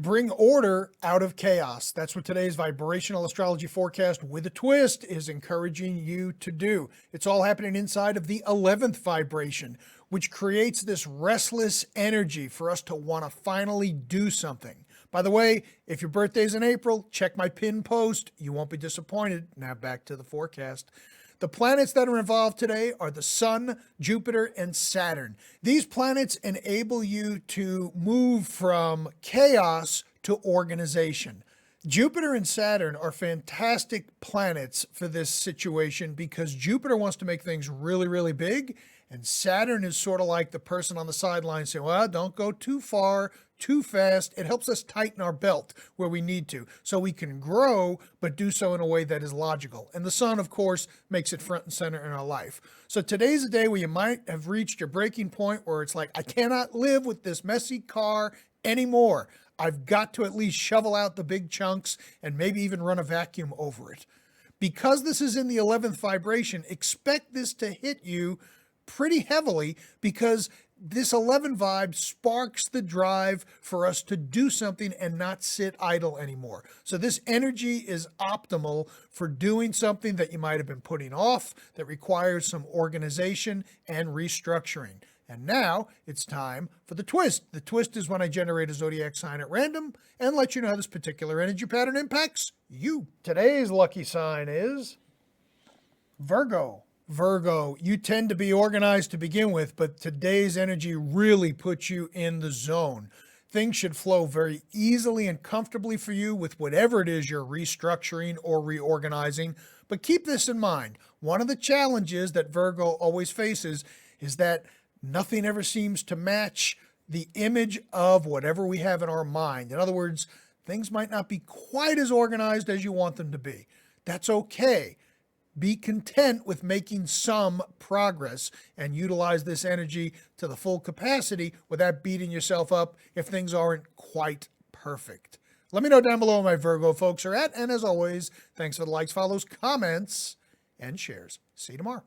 Bring order out of chaos. That's what today's vibrational astrology forecast with a twist is encouraging you to do. It's all happening inside of the 11th vibration, which creates this restless energy for us to want to finally do something. By the way, if your birthday's in April, check my pinned post. You won't be disappointed. Now back to the forecast. The planets that are involved today are the Sun, Jupiter, and Saturn. These planets enable you to move from chaos to organization. Jupiter and Saturn are fantastic planets for this situation because Jupiter wants to make things really, really big, and Saturn is sort of like the person on the sideline saying, well, don't go too far, too fast. It helps us tighten our belt where we need to so we can grow, but do so in a way that is logical. And the Sun, of course, makes it front and center in our life. So today's a day where you might have reached your breaking point where it's like, I cannot live with this messy car anymore. I've got to at least shovel out the big chunks and maybe even run a vacuum over it. Because this is in the 11th vibration, expect this to hit you pretty heavily because this 11 vibe sparks the drive for us to do something and not sit idle anymore. So this energy is optimal for doing something that you might have been putting off that requires some organization and restructuring. And now it's time for the twist. The twist is when I generate a zodiac sign at random and let you know how this particular energy pattern impacts you. Today's lucky sign is Virgo. Virgo, you tend to be organized to begin with, but today's energy really puts you in the zone. Things should flow very easily and comfortably for you with whatever it is you're restructuring or reorganizing. But keep this in mind. One of the challenges that Virgo always faces is that nothing ever seems to match the image of whatever we have in our mind. In other words, things might not be quite as organized as you want them to be. That's okay. Be content with making some progress and utilize this energy to the full capacity without beating yourself up if things aren't quite perfect. Let me know down below where my Virgo folks are at. And as always, thanks for the likes, follows, comments, and shares. See you tomorrow.